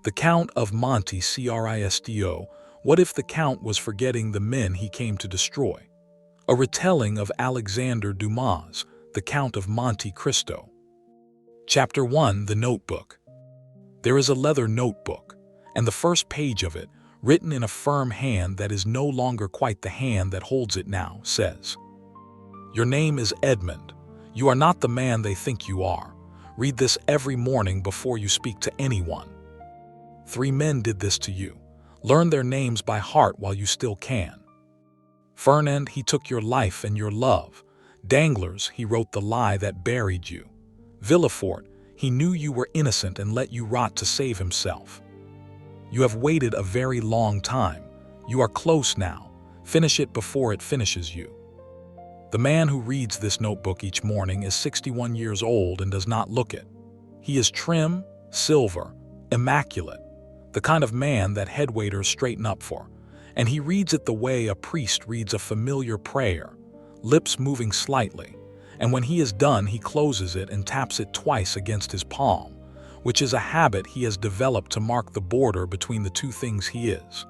The Count of Monte Cristo. What if the Count was forgetting the men he came to destroy? A retelling of Alexandre Dumas, The Count of Monte Cristo. Chapter 1. The Notebook. There is a leather notebook, and the first page of it, written in a firm hand that is no longer quite the hand that holds it now, says, "Your name is Edmond. You are not the man they think you are. Read this every morning before you speak to anyone. 3 men did this to you. Learn their names by heart while you still can. Fernand, he took your life and your love. Danglars, he wrote the lie that buried you. Villefort, he knew you were innocent and let you rot to save himself. You have waited a very long time. You are close now. Finish it before it finishes you." The man who reads this notebook each morning is 61 years old and does not look it. He is trim, silver, immaculate, the kind of man that headwaiters straighten up for, and he reads it the way a priest reads a familiar prayer, lips moving slightly, and when he is done he closes it and taps it twice against his palm, which is a habit he has developed to mark the border between the two things he is.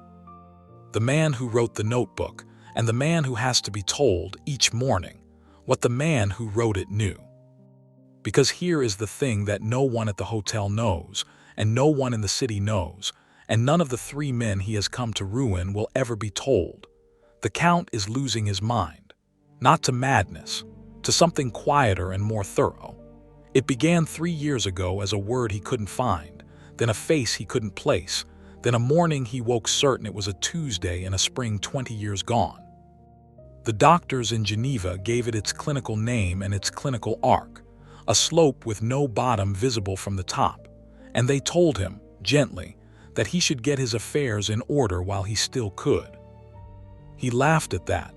The man who wrote the notebook, and the man who has to be told each morning what the man who wrote it knew. Because here is the thing that no one at the hotel knows, and no one in the city knows, and none of the 3 men he has come to ruin will ever be told. The Count is losing his mind, not to madness, to something quieter and more thorough. It began 3 years ago as a word he couldn't find, then a face he couldn't place, then a morning he woke certain it was a Tuesday in a spring 20 years gone. The doctors in Geneva gave it its clinical name and its clinical arc, a slope with no bottom visible from the top, and they told him, gently, that he should get his affairs in order while he still could. He laughed at that.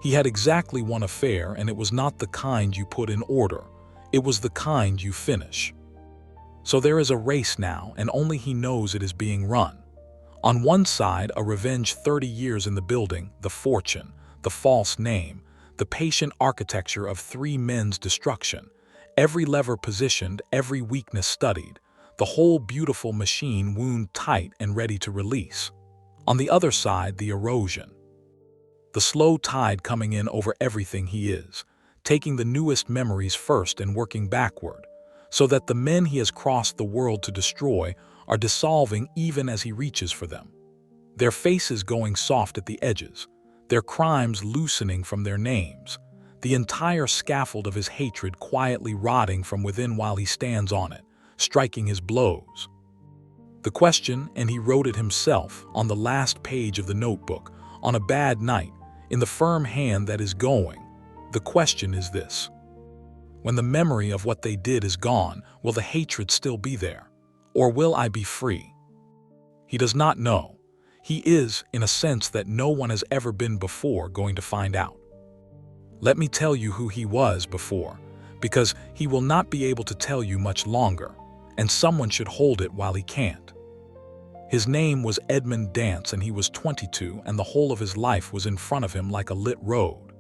He had exactly one affair, and it was not the kind you put in order. It was the kind you finish. So there is a race now, and only he knows it is being run. On one side, a revenge 30 years in the building, the fortune, the false name, the patient architecture of 3 men's destruction, every lever positioned, every weakness studied, the whole beautiful machine wound tight and ready to release. On the other side, the erosion. The slow tide coming in over everything he is, taking the newest memories first and working backward, so that the men he has crossed the world to destroy are dissolving even as he reaches for them. Their faces going soft at the edges, their crimes loosening from their names, the entire scaffold of his hatred quietly rotting from within while he stands on it, striking his blows. The question, and he wrote it himself on the last page of the notebook, on a bad night, in the firm hand that is going, the question is this: when the memory of what they did is gone, will the hatred still be there? Or will I be free? He does not know. He is, in a sense that no one has ever been before, going to find out. Let me tell you who he was before, because he will not be able to tell you much longer, and someone should hold it while he can't. His name was Edmond Dantès, and he was 22, and the whole of his life was in front of him like a lit road.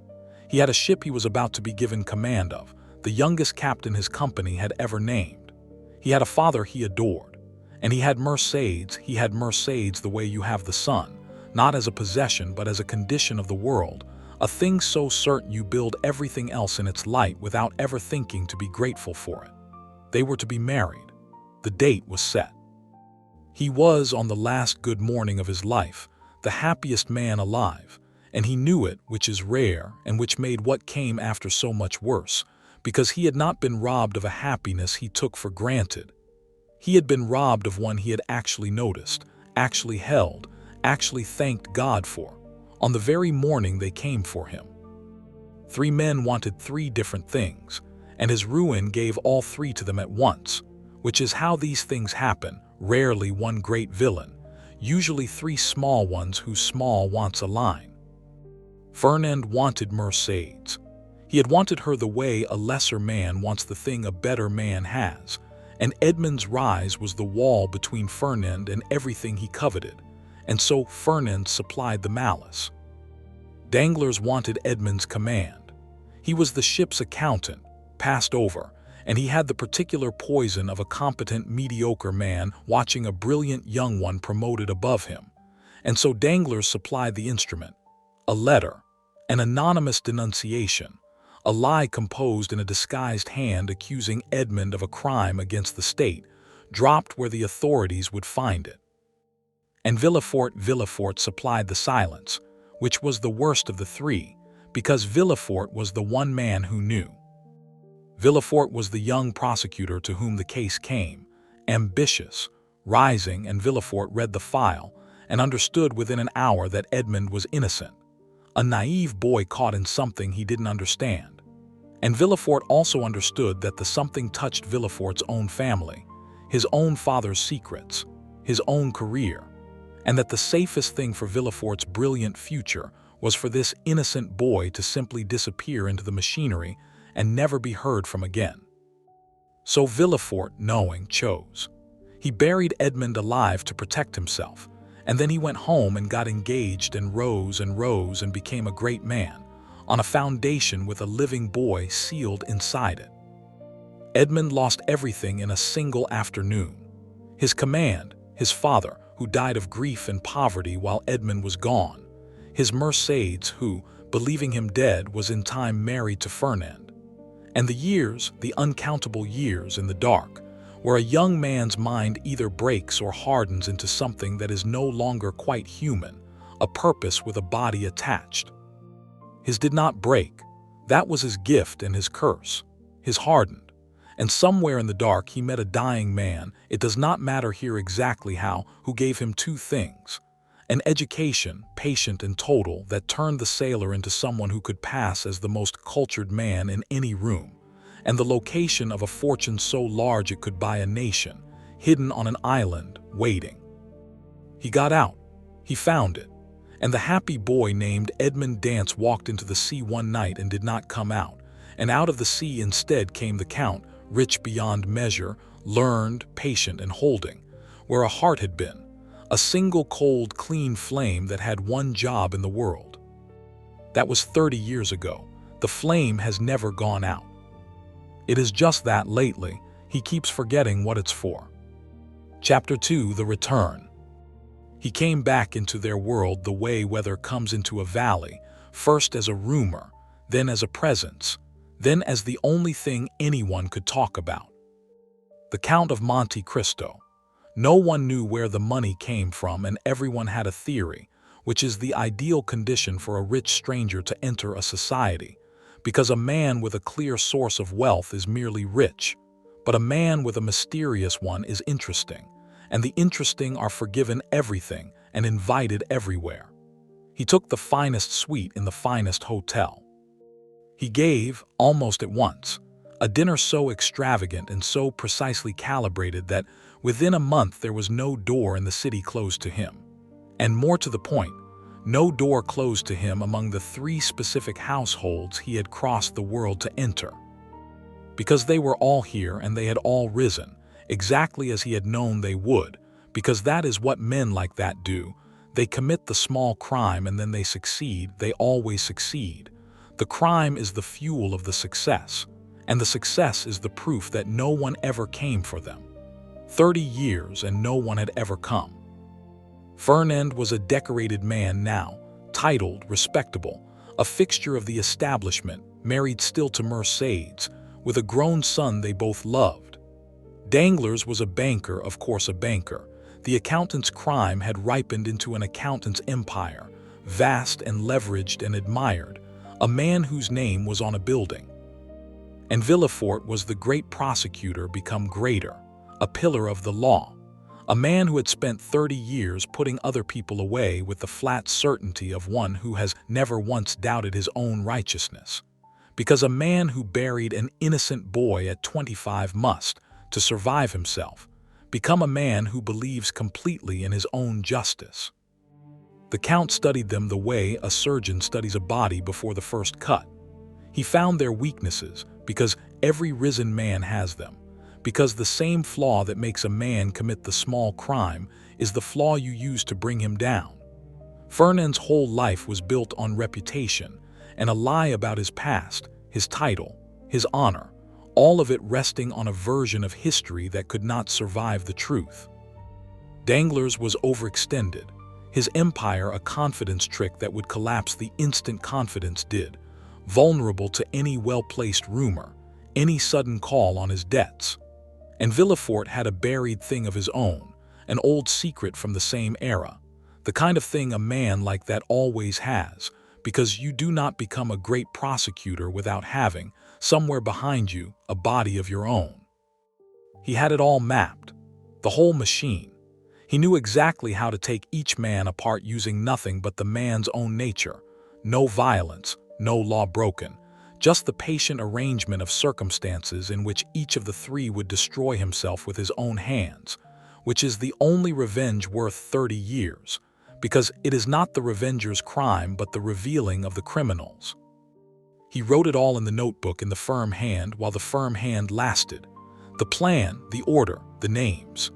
He had a ship he was about to be given command of, the youngest captain his company had ever named. He had a father he adored. And he had Mercedes the way you have the sun, not as a possession but as a condition of the world, a thing so certain you build everything else in its light without ever thinking to be grateful for it. They were to be married. The date was set. He was, on the last good morning of his life, the happiest man alive, and he knew it, which is rare and which made what came after so much worse, because he had not been robbed of a happiness he took for granted. He had been robbed of one he had actually noticed, actually held, actually thanked God for, on the very morning they came for him. 3 men wanted 3 different things, and his ruin gave all 3 to them at once, which is how these things happen, rarely one great villain, usually 3 small ones whose small wants align. Fernand wanted Mercedes. He had wanted her the way a lesser man wants the thing a better man has, and Edmond's rise was the wall between Fernand and everything he coveted, and so Fernand supplied the malice. Danglars wanted Edmond's command. He was the ship's accountant, passed over, and he had the particular poison of a competent, mediocre man watching a brilliant young one promoted above him. And so Danglars supplied the instrument, a letter, an anonymous denunciation, a lie composed in a disguised hand accusing Edmond of a crime against the state, dropped where the authorities would find it. And Villefort supplied the silence, which was the worst of the three, because Villefort was the one man who knew. Villefort was the young prosecutor to whom the case came, ambitious, rising, and Villefort read the file and understood within an hour that Edmond was innocent, a naive boy caught in something he didn't understand. And Villefort also understood that the something touched Villefort's own family, his own father's secrets, his own career, and that the safest thing for Villefort's brilliant future was for this innocent boy to simply disappear into the machinery and never be heard from again. So Villefort, knowing, chose. He buried Edmond alive to protect himself, and then he went home and got engaged and rose and became a great man, on a foundation with a living boy sealed inside it. Edmond lost everything in a single afternoon. His command, his father, who died of grief and poverty while Edmond was gone, his Mercedes, who, believing him dead, was in time married to Fernand, and the years, the uncountable years in the dark, where a young man's mind either breaks or hardens into something that is no longer quite human, a purpose with a body attached. His did not break. That was his gift and his curse. His hardened. And somewhere in the dark he met a dying man, it does not matter here exactly how, who gave him two things: an education, patient and total, that turned the sailor into someone who could pass as the most cultured man in any room, and the location of a fortune so large it could buy a nation, hidden on an island, waiting. He got out. He found it. And the happy boy named Edmond Dantès walked into the sea one night and did not come out, and out of the sea instead came the Count, rich beyond measure, learned, patient, and holding, where a heart had been, a single cold, clean flame that had one job in the world. That was 30 years ago. The flame has never gone out. It is just that lately, he keeps forgetting what it's for. Chapter 2: The Return. He came back into their world the way weather comes into a valley, first as a rumor, then as a presence, then as the only thing anyone could talk about. The Count of Monte Cristo. No one knew where the money came from, and everyone had a theory, which is the ideal condition for a rich stranger to enter a society, because a man with a clear source of wealth is merely rich, but a man with a mysterious one is interesting, and the interesting are forgiven everything and invited everywhere. He took the finest suite in the finest hotel. He gave, almost at once, a dinner so extravagant and so precisely calibrated that within a month there was no door in the city closed to him. And more to the point, no door closed to him among the 3 specific households he had crossed the world to enter. Because they were all here and they had all risen, exactly as he had known they would, because that is what men like that do. They commit the small crime and then they succeed, they always succeed. The crime is the fuel of the success, and the success is the proof that no one ever came for them. 30 years and no one had ever come. Fernand was a decorated man now, titled, respectable, a fixture of the establishment, married still to Mercedes, with a grown son they both loved. Danglars was a banker, of course a banker. The accountant's crime had ripened into an accountant's empire, vast and leveraged and admired, a man whose name was on a building. And Villefort was the great prosecutor become greater, a pillar of the law, a man who had spent 30 years putting other people away with the flat certainty of one who has never once doubted his own righteousness. Because a man who buried an innocent boy at 25 must, to survive himself, become a man who believes completely in his own justice. The Count studied them the way a surgeon studies a body before the first cut. He found their weaknesses, because every risen man has them, because the same flaw that makes a man commit the small crime is the flaw you use to bring him down. Fernand's whole life was built on reputation, and a lie about his past, his title, his honor, all of it resting on a version of history that could not survive the truth. Danglars was overextended, his empire a confidence trick that would collapse the instant confidence did, vulnerable to any well-placed rumor, any sudden call on his debts. And Villefort had a buried thing of his own, an old secret from the same era, the kind of thing a man like that always has, because you do not become a great prosecutor without having, somewhere behind you, a body of your own. He had it all mapped, the whole machine. He knew exactly how to take each man apart using nothing but the man's own nature, no violence, no law broken, just the patient arrangement of circumstances in which each of the three would destroy himself with his own hands, which is the only revenge worth 30 years, because it is not the revenger's crime but the revealing of the criminals. He wrote it all in the notebook in the firm hand while the firm hand lasted, the plan, the order, the names.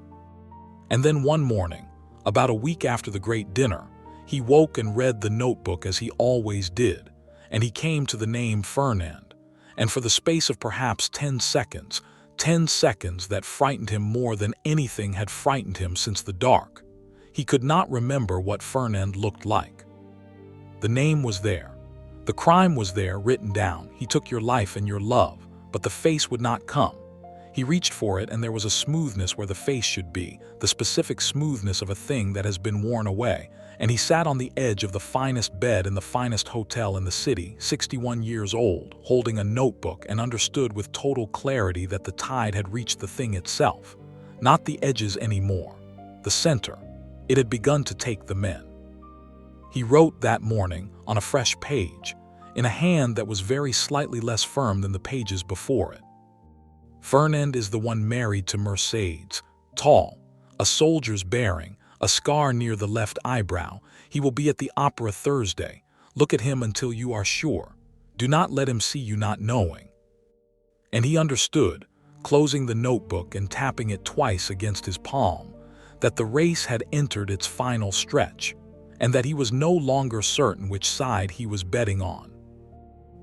And then one morning, about a week after the great dinner, he woke and read the notebook as he always did, and he came to the name Fernand, and for the space of perhaps 10 seconds that frightened him more than anything had frightened him since the dark, he could not remember what Fernand looked like. The name was there. The crime was there, written down. He took your life and your love, but the face would not come. He reached for it, and there was a smoothness where the face should be, the specific smoothness of a thing that has been worn away, and he sat on the edge of the finest bed in the finest hotel in the city, 61 years old, holding a notebook, and understood with total clarity that the tide had reached the thing itself, not the edges anymore, the center. It had begun to take the men. He wrote that morning on a fresh page, in a hand that was very slightly less firm than the pages before it. Fernand is the one married to Mercedes, tall, a soldier's bearing, a scar near the left eyebrow. He will be at the opera Thursday. Look at him until you are sure. Do not let him see you not knowing. And he understood, closing the notebook and tapping it twice against his palm, that the race had entered its final stretch, and that he was no longer certain which side he was betting on.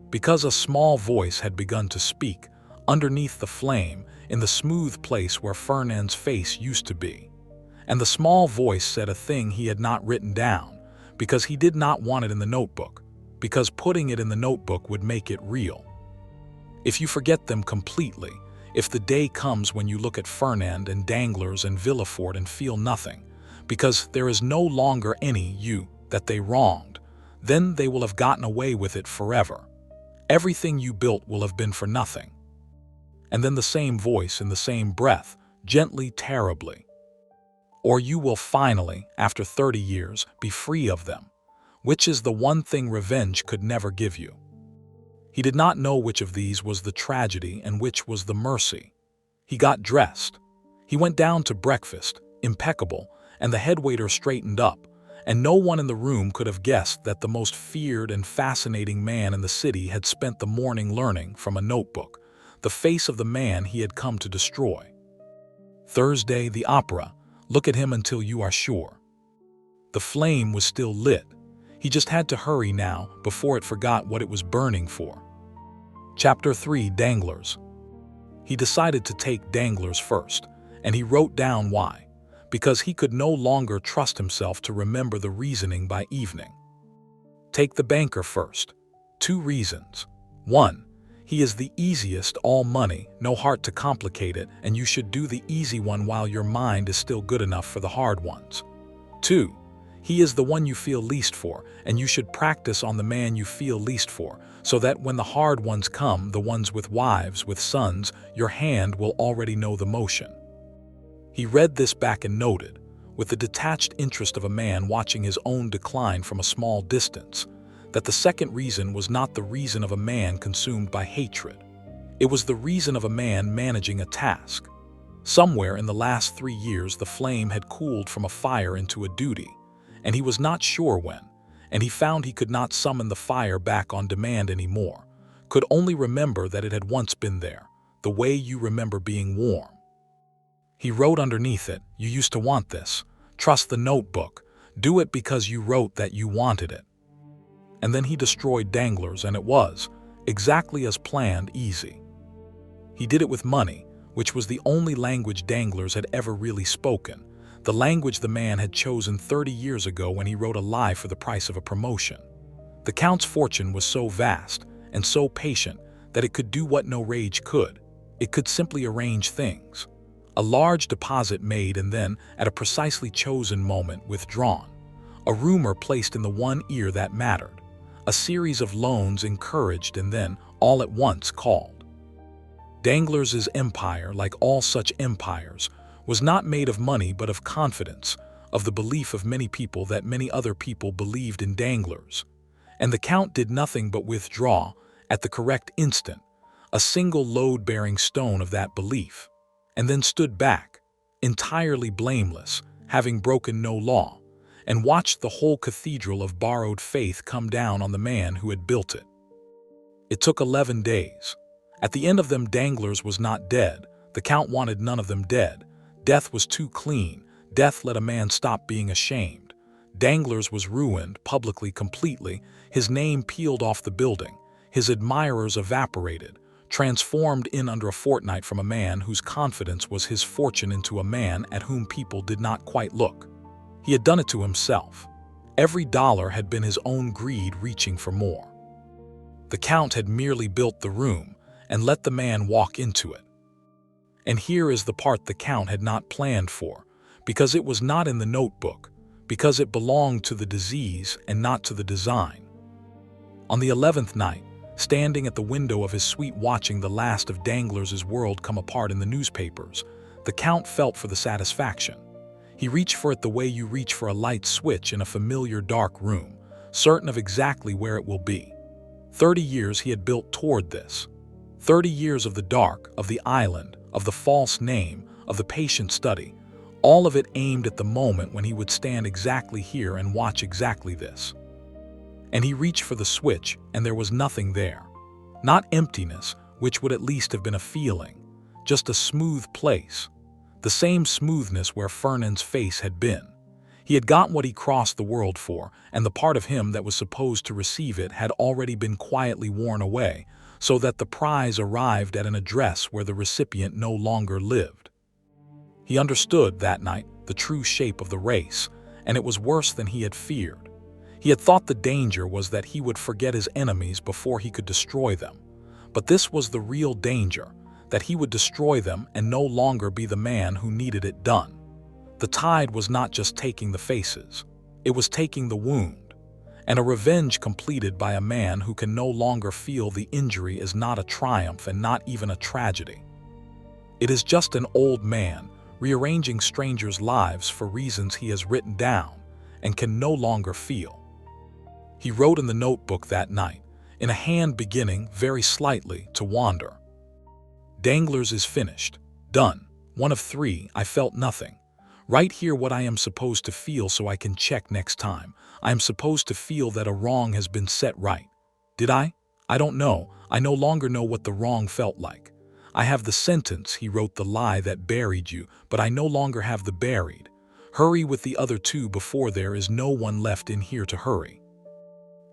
Because a small voice had begun to speak, underneath the flame, in the smooth place where Fernand's face used to be. And the small voice said a thing he had not written down, because he did not want it in the notebook, because putting it in the notebook would make it real. If you forget them completely, if the day comes when you look at Fernand and Danglars and Villefort and feel nothing, because there is no longer any you that they wronged, then they will have gotten away with it forever. Everything you built will have been for nothing. And then the same voice in the same breath, gently, terribly. Or you will finally, after 30 years, be free of them, which is the one thing revenge could never give you. He did not know which of these was the tragedy and which was the mercy. He got dressed. He went down to breakfast, impeccable, and the headwaiter straightened up, and no one in the room could have guessed that the most feared and fascinating man in the city had spent the morning learning from a notebook the face of the man he had come to destroy. Thursday, the opera. Look at him until you are sure. The flame was still lit. He just had to hurry now before it forgot what it was burning for. Chapter 3, Danglars. He decided to take Danglars first, and he wrote down why, because he could no longer trust himself to remember the reasoning by evening. Take the banker first. 2 reasons. 1. He is the easiest, all money, no heart to complicate it, and you should do the easy one while your mind is still good enough for the hard ones. 2. He is the one you feel least for, and you should practice on the man you feel least for, so that when the hard ones come, the ones with wives, with sons, your hand will already know the motion. He read this back and noted, with the detached interest of a man watching his own decline from a small distance, that the second reason was not the reason of a man consumed by hatred. It was the reason of a man managing a task. Somewhere in the last 3 years the flame had cooled from a fire into a duty, and he was not sure when, and he found he could not summon the fire back on demand anymore, could only remember that it had once been there, the way you remember being warm. He wrote underneath it, you used to want this. Trust the notebook. Do it because you wrote that you wanted it. And then he destroyed Danglars, and it was, exactly as planned, easy. He did it with money, which was the only language Danglars had ever really spoken, the language the man had chosen 30 years ago when he wrote a lie for the price of a promotion. The Count's fortune was so vast and so patient that it could do what no rage could. It could simply arrange things. A large deposit made and then, at a precisely chosen moment, withdrawn. A rumor placed in the one ear that mattered. A series of loans encouraged and then, all at once, called. Danglars' empire, like all such empires, was not made of money but of confidence, of the belief of many people that many other people believed in Danglars. And the Count did nothing but withdraw, at the correct instant, a single load-bearing stone of that belief, and then stood back, entirely blameless, having broken no law, and watched the whole cathedral of borrowed faith come down on the man who had built it. It took 11 days. At the end of them, Danglars was not dead. The Count wanted none of them dead. Death was too clean. Death let a man stop being ashamed. Danglars was ruined, publicly, completely. His name peeled off the building. His admirers evaporated, transformed in under a fortnight from a man whose confidence was his fortune into a man at whom people did not quite look. He had done it to himself. Every dollar had been his own greed reaching for more. The Count had merely built the room and let the man walk into it. And here is the part the Count had not planned for, because it was not in the notebook, because it belonged to the disease and not to the design. On the 11th night, standing at the window of his suite watching the last of Danglars' world come apart in the newspapers, the Count felt for the satisfaction. He reached for it the way you reach for a light switch in a familiar dark room, certain of exactly where it will be. 30 years he had built toward this. 30 years of the dark, of the island, of the false name, of the patient study, all of it aimed at the moment when he would stand exactly here and watch exactly this. And he reached for the switch, and there was nothing there. Not emptiness, which would at least have been a feeling, just a smooth place. The same smoothness where Fernand's face had been. He had gotten what he crossed the world for, and the part of him that was supposed to receive it had already been quietly worn away, so that the prize arrived at an address where the recipient no longer lived. He understood, that night, the true shape of the race, and it was worse than he had feared. He had thought the danger was that he would forget his enemies before he could destroy them. But this was the real danger, that he would destroy them and no longer be the man who needed it done. The tide was not just taking the faces, it was taking the wound. And a revenge completed by a man who can no longer feel the injury is not a triumph and not even a tragedy. It is just an old man rearranging strangers' lives for reasons he has written down and can no longer feel. He wrote in the notebook that night, in a hand beginning, very slightly, to wander. Danglars is finished. Done. One of 3, I felt nothing. Write here what I am supposed to feel so I can check next time. I am supposed to feel that a wrong has been set right. Did I? I don't know. I no longer know what the wrong felt like. I have the sentence, he wrote, the lie that buried you, but I no longer have the buried. Hurry with the other 2 before there is no one left in here to hurry.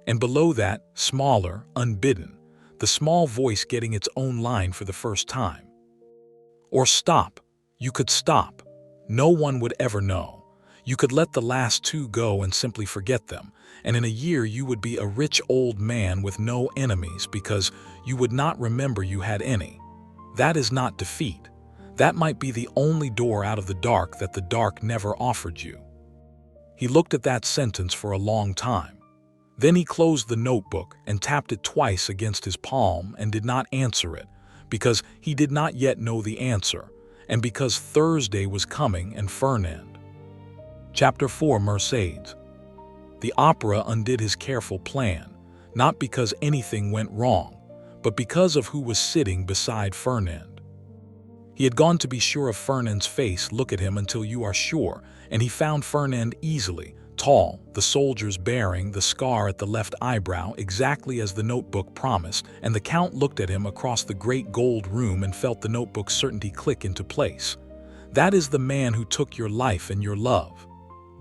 And below that, smaller, unbidden, the small voice getting its own line for the first time. Or stop. You could stop. No one would ever know. You could let the last 2 go and simply forget them, and in a year you would be a rich old man with no enemies because you would not remember you had any. That is not defeat. That might be the only door out of the dark that the dark never offered you. He looked at that sentence for a long time. Then he closed the notebook and tapped it twice against his palm and did not answer it, because he did not yet know the answer, and because Thursday was coming and Fernand. Chapter 4, Mercedes. The opera undid his careful plan, not because anything went wrong, but because of who was sitting beside Fernand. He had gone to be sure of Fernand's face. Look at him until you are sure, and he found Fernand easily, tall, the soldier's bearing, the scar at the left eyebrow, exactly as the notebook promised, and the Count looked at him across the great gold room and felt the notebook's certainty click into place. That is the man who took your life and your love.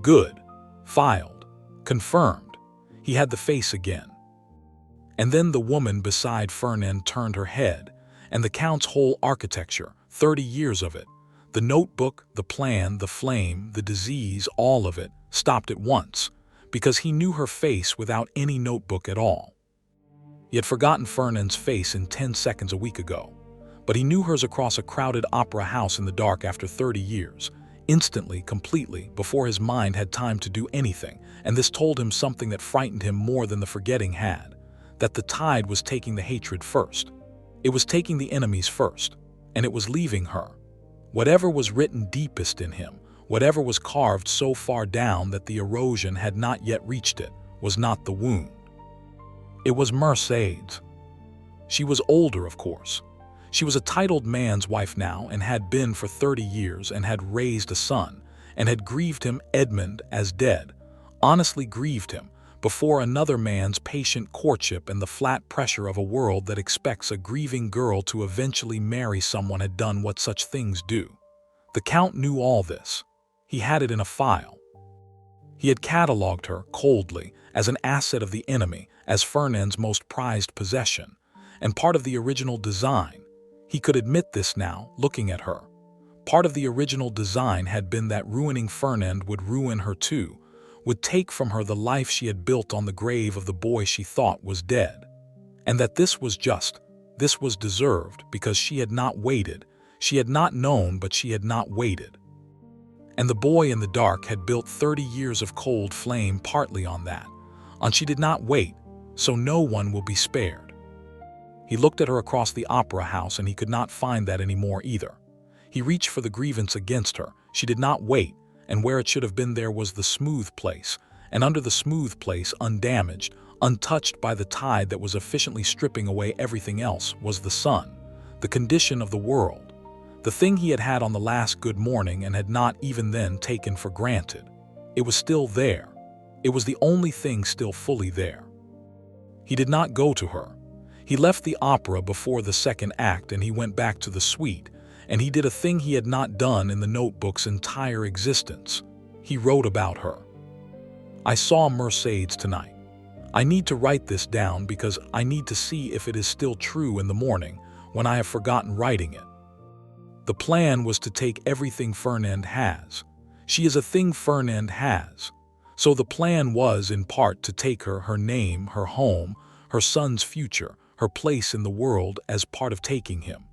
Good. Filed. Confirmed. He had the face again. And then the woman beside Fernand turned her head, and the Count's whole architecture, 30 years of it, the notebook, the plan, the flame, the disease, all of it, stopped at once, because he knew her face without any notebook at all. He had forgotten Fernand's face in 10 seconds a week ago, but he knew hers across a crowded opera house in the dark after 30 years, instantly, completely, before his mind had time to do anything, and this told him something that frightened him more than the forgetting had, that the tide was taking the hatred first. It was taking the enemies first, and it was leaving her. Whatever was written deepest in him, whatever was carved so far down that the erosion had not yet reached it, was not the wound. It was Mercedes. She was older, of course. She was a titled man's wife now and had been for 30 years and had raised a son and had grieved him, Edmond, as dead, honestly grieved him, before another man's patient courtship and the flat pressure of a world that expects a grieving girl to eventually marry someone had done what such things do. The Count knew all this. He had it in a file. He had catalogued her, coldly, as an asset of the enemy, as Fernand's most prized possession, and part of the original design. He could admit this now, looking at her. Part of the original design had been that ruining Fernand would ruin her too, would take from her the life she had built on the grave of the boy she thought was dead. And that this was just, this was deserved, because she had not waited. She had not known, but she had not waited. And the boy in the dark had built 30 years of cold flame partly on that. On she did not wait, so no one will be spared. He looked at her across the opera house and he could not find that anymore either. He reached for the grievance against her. She did not wait, and where it should have been there was the smooth place, and under the smooth place, undamaged, untouched by the tide that was efficiently stripping away everything else, was the sun, the condition of the world, the thing he had had on the last good morning and had not even then taken for granted. It was still there. It was the only thing still fully there. He did not go to her. He left the opera before the second act and he went back to the suite, and he did a thing he had not done in the notebook's entire existence. He wrote about her. I saw Mercedes tonight. I need to write this down because I need to see if it is still true in the morning when I have forgotten writing it. The plan was to take everything Fernand has. She is a thing Fernand has. So the plan was in part to take her, her name, her home, her son's future, her place in the world as part of taking him.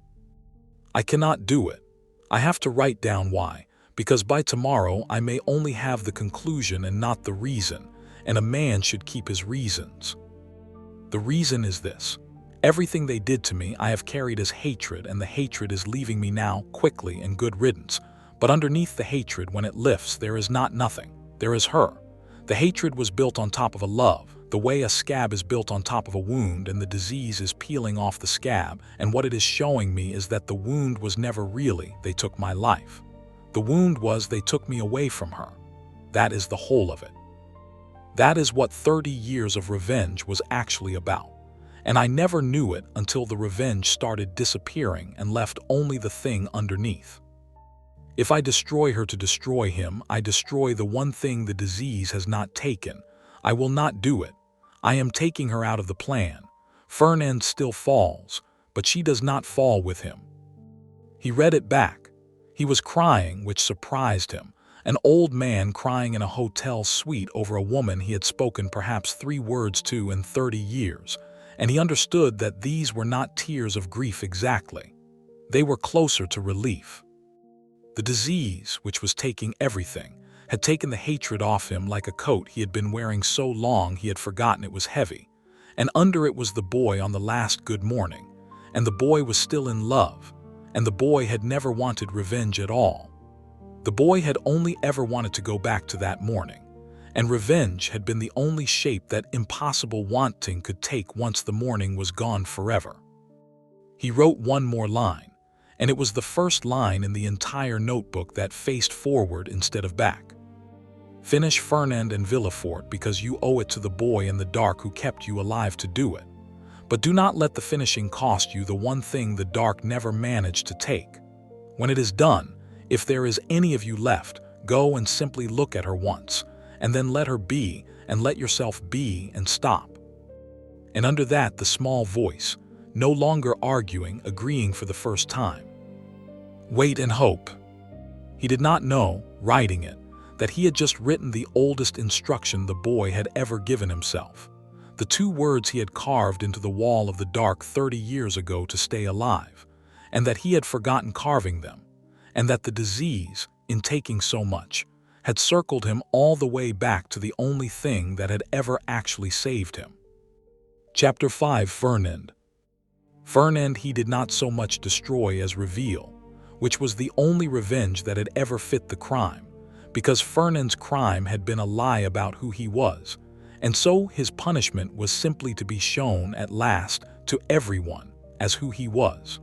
I cannot do it. I have to write down why, because by tomorrow I may only have the conclusion and not the reason, and a man should keep his reasons. The reason is this. Everything they did to me I have carried as hatred, and the hatred is leaving me now, quickly, and good riddance. But underneath the hatred, when it lifts, there is not nothing. There is her. The hatred was built on top of a love, the way a scab is built on top of a wound, and the disease is peeling off the scab, and what it is showing me is that the wound was never really, they took my life. The wound was they took me away from her. That is the whole of it. That is what 30 years of revenge was actually about. And I never knew it until the revenge started disappearing and left only the thing underneath. If I destroy her to destroy him, I destroy the one thing the disease has not taken. I will not do it. I am taking her out of the plan. Fernand still falls, but she does not fall with him. He read it back. He was crying, which surprised him. An old man crying in a hotel suite over a woman he had spoken perhaps 3 words to in 30 years, and he understood that these were not tears of grief exactly. They were closer to relief. The disease, which was taking everything, had taken the hatred off him like a coat he had been wearing so long he had forgotten it was heavy, and under it was the boy on the last good morning, and the boy was still in love, and the boy had never wanted revenge at all. The boy had only ever wanted to go back to that morning, and revenge had been the only shape that impossible wanting could take once the morning was gone forever. He wrote one more line, and it was the first line in the entire notebook that faced forward instead of back. Finish Fernand and Villefort because you owe it to the boy in the dark who kept you alive to do it. But do not let the finishing cost you the one thing the dark never managed to take. When it is done, if there is any of you left, go and simply look at her once, and then let her be, and let yourself be, and stop. And under that the small voice, no longer arguing, agreeing for the first time. Wait and hope. He did not know, writing it, that he had just written the oldest instruction the boy had ever given himself. The 2 words he had carved into the wall of the dark 30 years ago to stay alive, and that he had forgotten carving them, and that the disease, in taking so much, had circled him all the way back to the only thing that had ever actually saved him. Chapter 5. Fernand. Fernand he did not so much destroy as reveal, which was the only revenge that had ever fit the crime, because Fernand's crime had been a lie about who he was, and so his punishment was simply to be shown at last to everyone as who he was.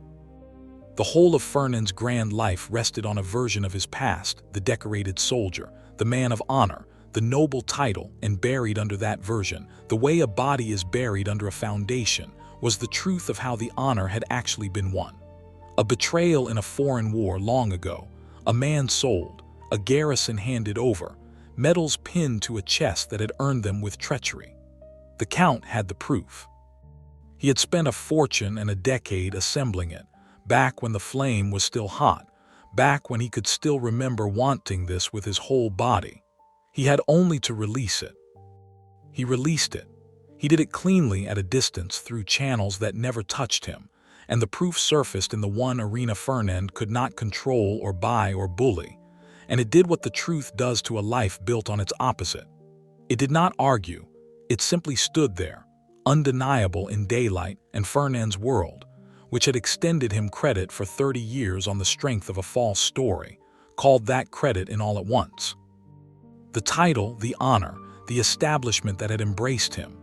The whole of Fernand's grand life rested on a version of his past, the decorated soldier, the man of honor, the noble title, and buried under that version, the way a body is buried under a foundation, was the truth of how the honor had actually been won. A betrayal in a foreign war long ago, a man sold, a garrison handed over, medals pinned to a chest that had earned them with treachery. The Count had the proof. He had spent a fortune and a decade assembling it, back when the flame was still hot, back when he could still remember wanting this with his whole body. He had only to release it. He released it. He did it cleanly at a distance through channels that never touched him, and the proof surfaced in the one arena Fernand could not control or buy or bully, and it did what the truth does to a life built on its opposite. It did not argue, it simply stood there, undeniable in daylight and Fernand's world, which had extended him credit for 30 years on the strength of a false story, called that credit in all at once. The title, the honor, the establishment that had embraced him,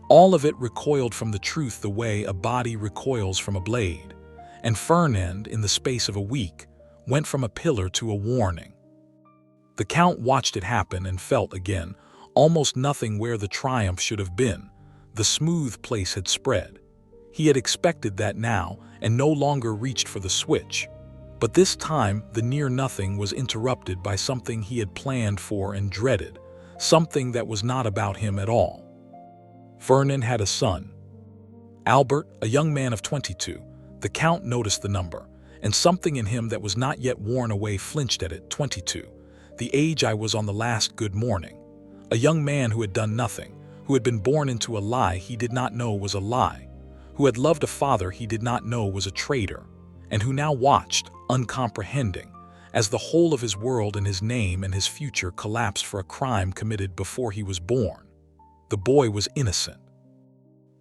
all of it recoiled from the truth the way a body recoils from a blade, and Fernand, in the space of a week, went from a pillar to a warning. The Count watched it happen and felt again almost nothing where the triumph should have been. The smooth place had spread. He had expected that now and no longer reached for the switch. But this time the near nothing was interrupted by something he had planned for and dreaded, something that was not about him at all. Fernand had a son. Albert, a young man of 22. The Count noticed the number, and something in him that was not yet worn away flinched at it. 22. The age I was on the last good morning. A young man who had done nothing, who had been born into a lie he did not know was a lie, who had loved a father he did not know was a traitor, and who now watched, uncomprehending, as the whole of his world and his name and his future collapsed for a crime committed before he was born. The boy was innocent.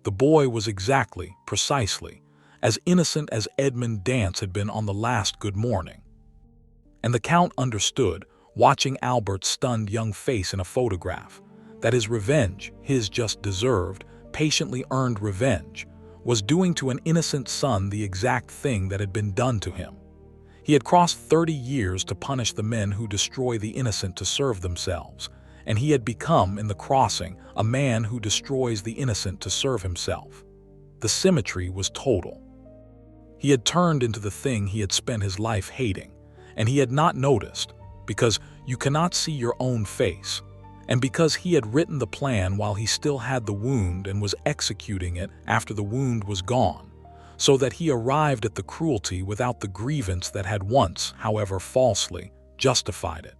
The boy was exactly, precisely, as innocent as Edmond Dantès had been on the last good morning. And the Count understood, watching Albert's stunned young face in a photograph, that his revenge, his just deserved, patiently earned revenge, was doing to an innocent son the exact thing that had been done to him. He had crossed 30 years to punish the men who destroy the innocent to serve themselves, and he had become, in the crossing, a man who destroys the innocent to serve himself. The symmetry was total. He had turned into the thing he had spent his life hating, and he had not noticed, because you cannot see your own face, and because he had written the plan while he still had the wound and was executing it after the wound was gone, so that he arrived at the cruelty without the grievance that had once, however falsely, justified it.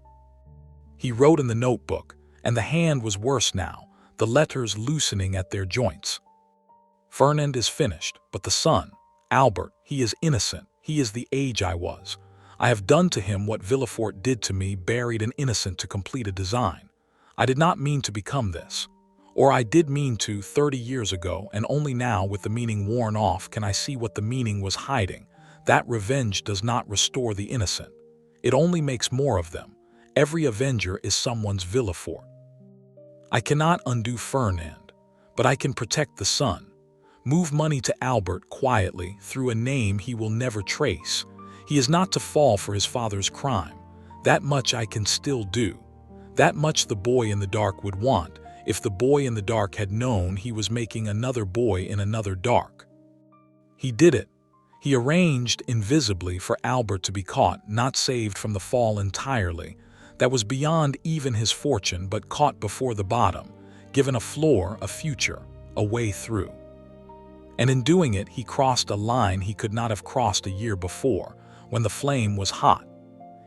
He wrote in the notebook, and the hand was worse now, the letters loosening at their joints. Fernand is finished, but the son, Albert, he is innocent, he is the age I was. I have done to him what Villefort did to me, buried an innocent to complete a design. I did not mean to become this. Or I did mean to 30 years ago, and only now, with the meaning worn off, can I see what the meaning was hiding. That revenge does not restore the innocent. It only makes more of them. Every avenger is someone's Villefort. I cannot undo Fernand, but I can protect the son. Move money to Albert quietly through a name he will never trace. He is not to fall for his father's crime. That much I can still do. That much the boy in the dark would want, if the boy in the dark had known he was making another boy in another dark. He did it. He arranged invisibly for Albert to be caught, not saved from the fall entirely. That was beyond even his fortune, but caught before the bottom, given a floor, a future, a way through. And in doing it, he crossed a line he could not have crossed a year before, when the flame was hot.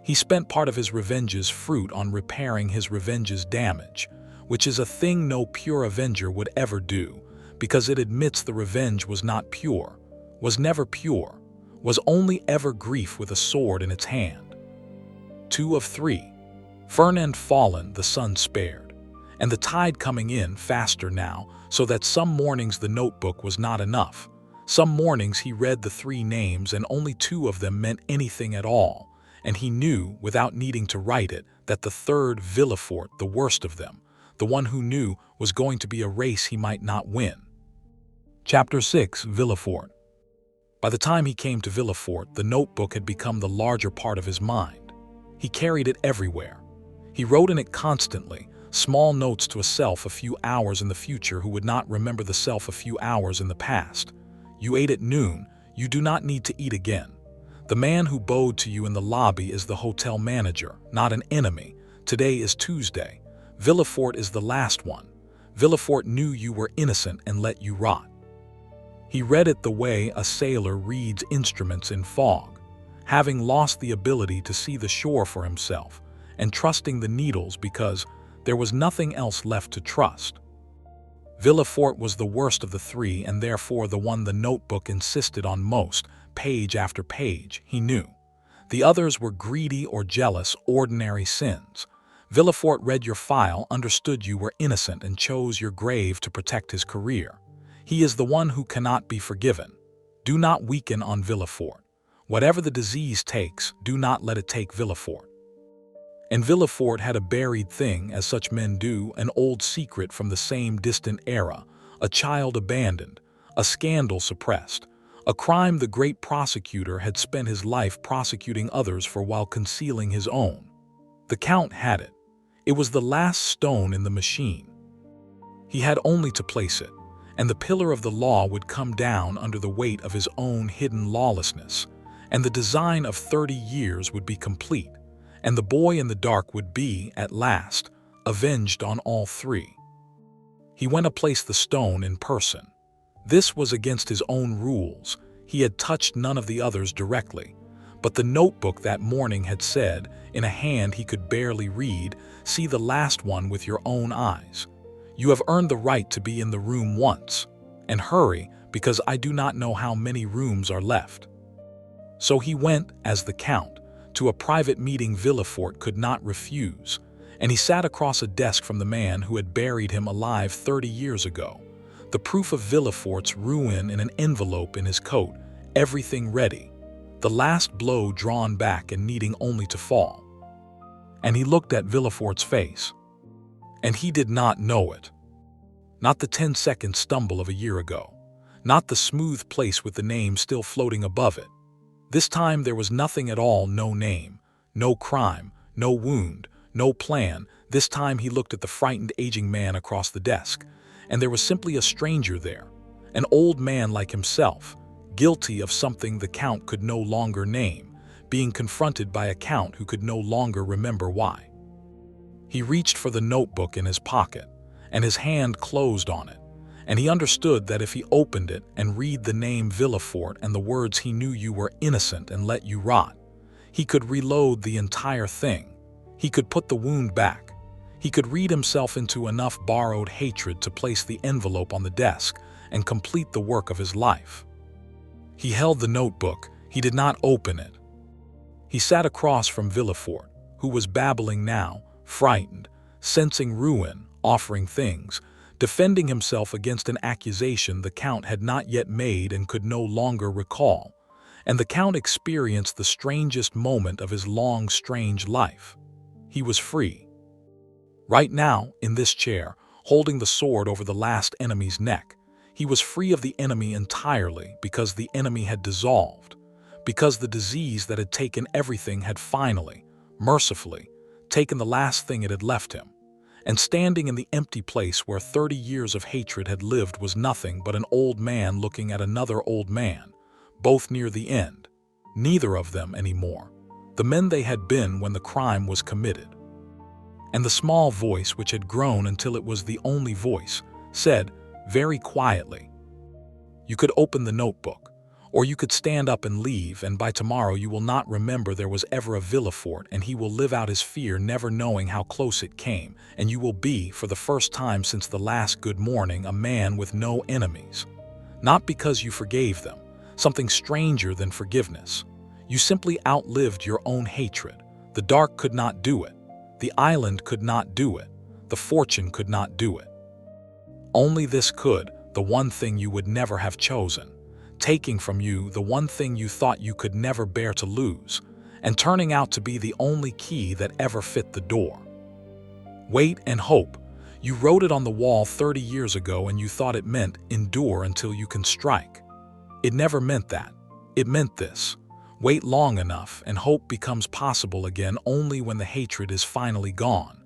He spent part of his revenge's fruit on repairing his revenge's damage, which is a thing no pure avenger would ever do, because it admits the revenge was not pure, was never pure, was only ever grief with a sword in its hand. 2 of 3. Fernand fallen, the sun spared, and the tide coming in faster now, so that some mornings the notebook was not enough. Some mornings he read the 3 names and only 2 of them meant anything at all, and he knew, without needing to write it, that the third, Villefort, the worst of them, the one who knew, was going to be a race he might not win. Chapter 6. Villefort. By the time he came to Villefort, the notebook had become the larger part of his mind. He carried it everywhere. He wrote in it constantly, small notes to a self a few hours in the future who would not remember the self a few hours in the past. You ate at noon, you do not need to eat again. The man who bowed to you in the lobby is the hotel manager, not an enemy. Today is Tuesday. Villefort is the last one. Villefort knew you were innocent and let you rot. He read it the way a sailor reads instruments in fog, having lost the ability to see the shore for himself, and trusting the needles because there was nothing else left to trust. Villefort was the worst of the 3 and therefore the one the notebook insisted on most, page after page, he knew. The others were greedy or jealous, ordinary sins. Villefort read your file, understood you were innocent, and chose your grave to protect his career. He is the one who cannot be forgiven. Do not weaken on Villefort. Whatever the disease takes, do not let it take Villefort. And Villefort had a buried thing, as such men do, an old secret from the same distant era, a child abandoned, a scandal suppressed, a crime the great prosecutor had spent his life prosecuting others for while concealing his own. The Count had it. It was the last stone in the machine. He had only to place it, and the pillar of the law would come down under the weight of his own hidden lawlessness, and the design of 30 years would be complete, and the boy in the dark would be, at last, avenged on all 3. He went to place the stone in person. This was against his own rules. He had touched none of the others directly, but the notebook that morning had said, in a hand he could barely read, "See the last one with your own eyes. You have earned the right to be in the room once, and hurry, because I do not know how many rooms are left." So he went, as the Count, to a private meeting Villefort could not refuse, and he sat across a desk from the man who had buried him alive 30 years ago, the proof of Villefort's ruin in an envelope in his coat, everything ready, the last blow drawn back and needing only to fall. And he looked at Villefort's face. And he did not know it. Not the 10-second stumble of a year ago. Not the smooth place with the name still floating above it. This time there was nothing at all, no name, no crime, no wound, no plan. This time he looked at the frightened aging man across the desk, and there was simply a stranger there, an old man like himself, guilty of something the Count could no longer name, being confronted by a Count who could no longer remember why. He reached for the notebook in his pocket, and his hand closed on it, and he understood that if he opened it and read the name Villefort and the words "he knew you were innocent and let you rot," he could reload the entire thing. He could put the wound back. He could read himself into enough borrowed hatred to place the envelope on the desk and complete the work of his life. He held the notebook. He did not open it. He sat across from Villefort, who was babbling now, frightened, sensing ruin, offering things, defending himself against an accusation the Count had not yet made and could no longer recall. And the Count experienced the strangest moment of his long, strange life. He was free. Right now, in this chair, holding the sword over the last enemy's neck, he was free of the enemy entirely because the enemy had dissolved, because the disease that had taken everything had finally, mercifully, taken the last thing it had left him. And standing in the empty place where 30 years of hatred had lived was nothing but an old man looking at another old man, both near the end, neither of them anymore, the men they had been when the crime was committed. And the small voice, which had grown until it was the only voice, said, very quietly, You could open the notebook, or you could stand up and leave, and by tomorrow you will not remember there was ever a Villefort, and he will live out his fear never knowing how close it came, and you will be, for the first time since the last good morning, a man with no enemies. Not because you forgave them, something stranger than forgiveness. You simply outlived your own hatred. The dark could not do it. The island could not do it. The fortune could not do it. Only this could, the one thing you would never have chosen, taking from you the one thing you thought you could never bear to lose, and turning out to be the only key that ever fit the door. Wait and hope. You wrote it on the wall 30 years ago and you thought it meant endure until you can strike. It never meant that. It meant this. Wait long enough and hope becomes possible again only when the hatred is finally gone.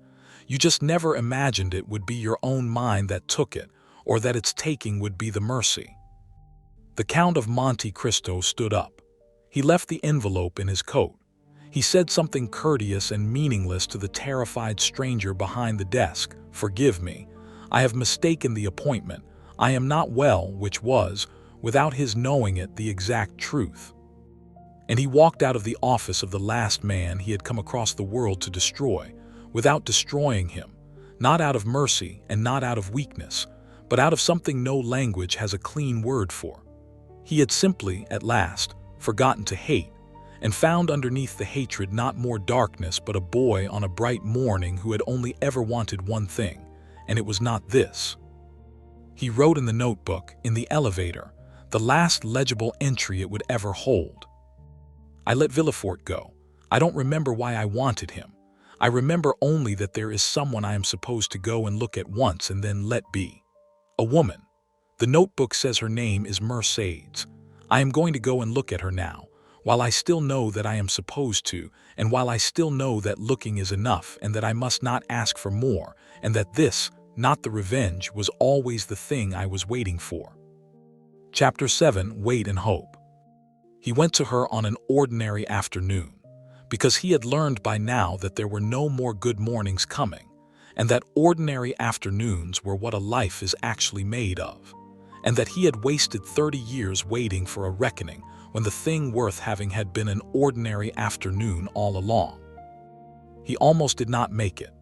You just never imagined it would be your own mind that took it, or that its taking would be the mercy. The Count of Monte Cristo stood up. He left the envelope in his coat. He said something courteous and meaningless to the terrified stranger behind the desk. "Forgive me. I have mistaken the appointment. I am not well," which was, without his knowing it, the exact truth. And he walked out of the office of the last man he had come across the world to destroy, without destroying him, not out of mercy and not out of weakness, but out of something no language has a clean word for. He had simply, at last, forgotten to hate, and found underneath the hatred not more darkness but a boy on a bright morning who had only ever wanted one thing, and it was not this. He wrote in the notebook, in the elevator, the last legible entry it would ever hold. "I let Villefort go. I don't remember why I wanted him. I remember only that there is someone I am supposed to go and look at once and then let be. A woman. The notebook says her name is Mercedes. I am going to go and look at her now, while I still know that I am supposed to, and while I still know that looking is enough and that I must not ask for more, and that this, not the revenge, was always the thing I was waiting for." Chapter 7. Wait and Hope. He went to her on an ordinary afternoon, because he had learned by now that there were no more good mornings coming, and that ordinary afternoons were what a life is actually made of, and that he had wasted 30 years waiting for a reckoning when the thing worth having had been an ordinary afternoon all along. He almost did not make it.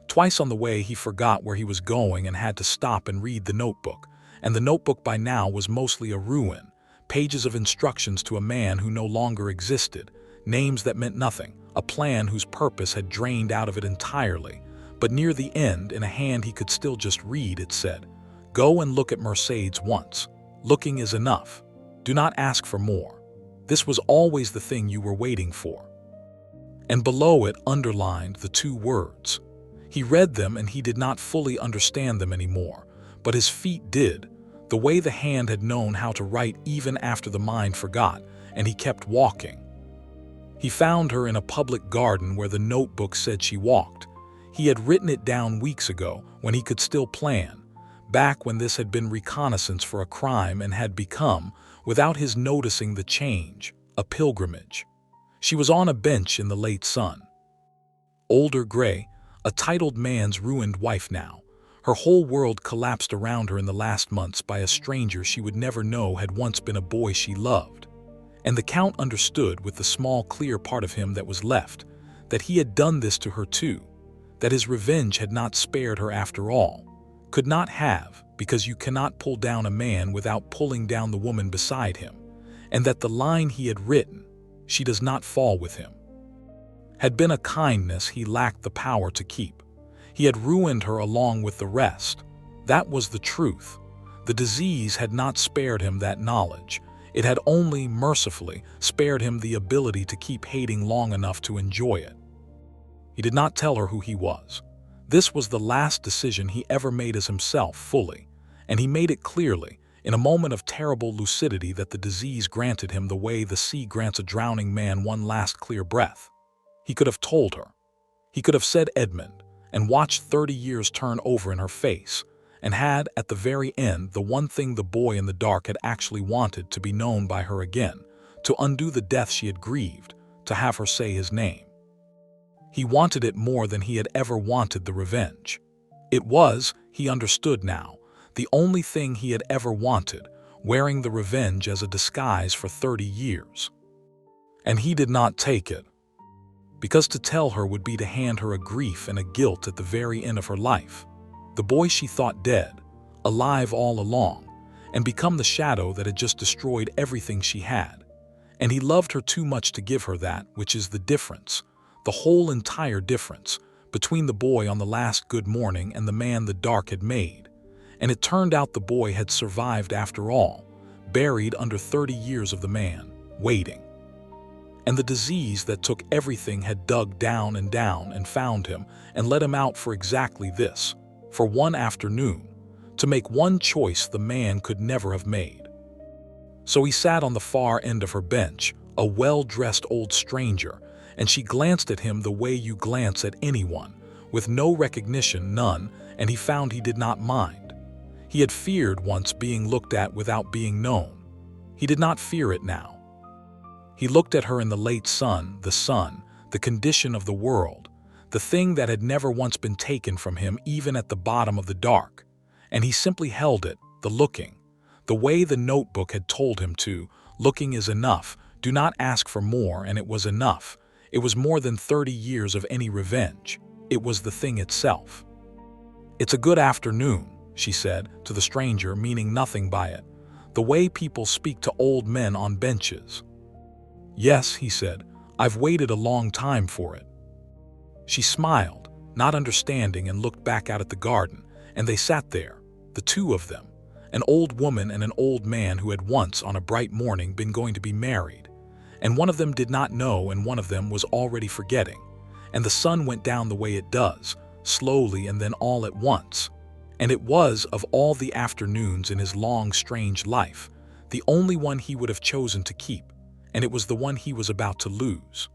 Twice on the way he forgot where he was going and had to stop and read the notebook, and the notebook by now was mostly a ruin, pages of instructions to a man who no longer existed, names that meant nothing, a plan whose purpose had drained out of it entirely. But near the end, in a hand he could still just read, it said, "Go and look at Mercedes once. Looking is enough. Do not ask for more. This was always the thing you were waiting for." And below it, underlined, the two words. He read them and he did not fully understand them anymore, but his feet did, the way the hand had known how to write even after the mind forgot, and he kept walking. He found her in a public garden where the notebook said she walked. He had written it down weeks ago, when he could still plan, back when this had been reconnaissance for a crime and had become, without his noticing the change, a pilgrimage. She was on a bench in the late sun. Older gray, a titled man's ruined wife now. Her whole world collapsed around her in the last months by a stranger she would never know had once been a boy she loved. And the Count understood, with the small clear part of him that was left, that he had done this to her too, that his revenge had not spared her after all, could not have, because you cannot pull down a man without pulling down the woman beside him, and that the line he had written, "She does not fall with him," had been a kindness he lacked the power to keep. He had ruined her along with the rest. That was the truth. The disease had not spared him that knowledge. It had only, mercifully, spared him the ability to keep hating long enough to enjoy it. He did not tell her who he was. This was the last decision he ever made as himself, fully, and he made it clearly, in a moment of terrible lucidity, that the disease granted him the way the sea grants a drowning man one last clear breath. He could have told her. He could have said Edmond, and watched 30 years turn over in her face, and had, at the very end, the one thing the boy in the dark had actually wanted to be known by her again, to undo the death she had grieved, to have her say his name. He wanted it more than he had ever wanted the revenge. It was, he understood now, the only thing he had ever wanted, wearing the revenge as a disguise for 30 years. And he did not take it, because to tell her would be to hand her a grief and a guilt at the very end of her life. The boy she thought dead, alive all along, and become the shadow that had just destroyed everything she had. And he loved her too much to give her that, which is the difference, the whole entire difference, between the boy on the last good morning and the man the dark had made. And it turned out the boy had survived after all, buried under 30 years of the man, waiting. And the disease that took everything had dug down and found him and let him out for exactly this, for one afternoon, to make one choice the man could never have made. So he sat on the far end of her bench, a well-dressed old stranger, and she glanced at him the way you glance at anyone, with no recognition, none, and he found he did not mind. He had feared once being looked at without being known. He did not fear it now. He looked at her in the late sun, the condition of the world, the thing that had never once been taken from him even at the bottom of the dark, and he simply held it, the looking, the way the notebook had told him to. Looking is enough, do not ask for more, and it was enough. It was more than 30 years of any revenge. It was the thing itself. "It's a good afternoon," she said to the stranger, meaning nothing by it, the way people speak to old men on benches. "Yes," he said, "I've waited a long time for it." She smiled, not understanding, and looked back out at the garden, and they sat there, the two of them, an old woman and an old man who had once, on a bright morning, been going to be married, and one of them did not know and one of them was already forgetting, and the sun went down the way it does, slowly and then all at once, and it was, of all the afternoons in his long, strange life, the only one he would have chosen to keep, and it was the one he was about to lose.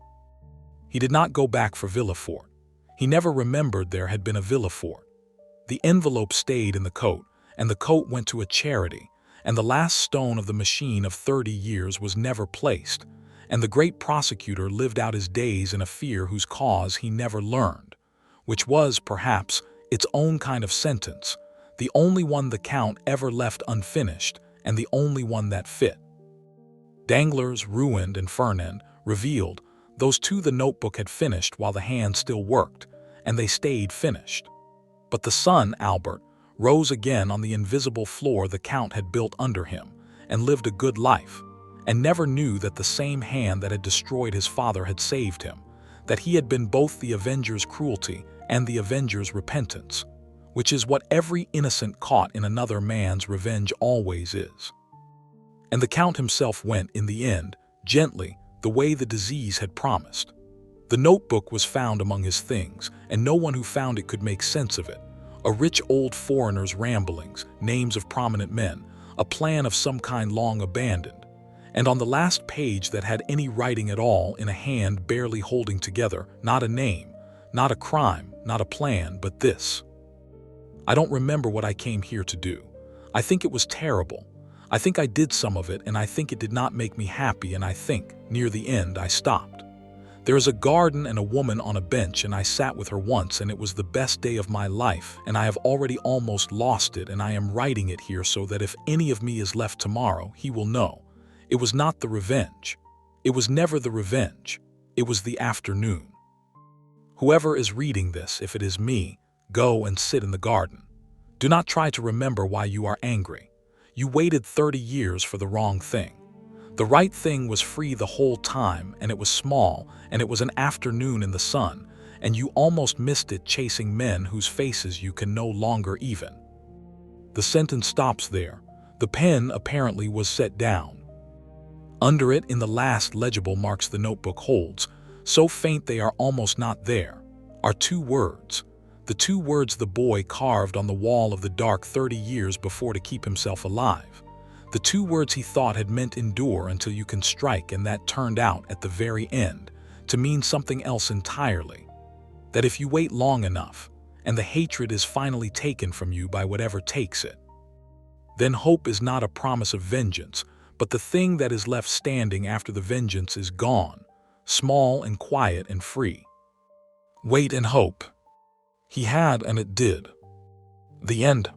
He did not go back for Villefort. He never remembered there had been a Villefort. The envelope stayed in the coat, and the coat went to a charity, and the last stone of the machine of 30 years was never placed, and the great prosecutor lived out his days in a fear whose cause he never learned, which was, perhaps, its own kind of sentence, the only one the Count ever left unfinished, and the only one that fit. Danglars, ruined, and Fernand, revealed, those two the notebook had finished while the hand still worked, and they stayed finished. But the son, Albert, rose again on the invisible floor the Count had built under him, and lived a good life, and never knew that the same hand that had destroyed his father had saved him, that he had been both the avenger's cruelty and the avenger's repentance, which is what every innocent caught in another man's revenge always is. And the Count himself went, in the end, gently, the way the disease had promised. The notebook was found among his things, and no one who found it could make sense of it. A rich old foreigner's ramblings, names of prominent men, a plan of some kind long abandoned. And on the last page that had any writing at all, in a hand barely holding together, not a name, not a crime, not a plan, but this: "I don't remember what I came here to do. I think it was terrible. I think I did some of it, and I think it did not make me happy, and I think, near the end, I stopped. There is a garden and a woman on a bench, and I sat with her once, and it was the best day of my life, and I have already almost lost it, and I am writing it here so that if any of me is left tomorrow, he will know. It was not the revenge. It was never the revenge. It was the afternoon. Whoever is reading this, if it is me, go and sit in the garden. Do not try to remember why you are angry. You waited 30 years for the wrong thing. The right thing was free the whole time, and it was small, and it was an afternoon in the sun, and you almost missed it chasing men whose faces you can no longer even." The sentence stops there. The pen apparently was set down. Under it, in the last legible marks the notebook holds, so faint they are almost not there, are two words. The two words the boy carved on the wall of the dark 30 years before to keep himself alive. The two words he thought had meant endure until you can strike, and that turned out, at the very end, to mean something else entirely. That if you wait long enough, and the hatred is finally taken from you by whatever takes it, then hope is not a promise of vengeance, but the thing that is left standing after the vengeance is gone, small and quiet and free. Wait and hope. He had, and it did. The end.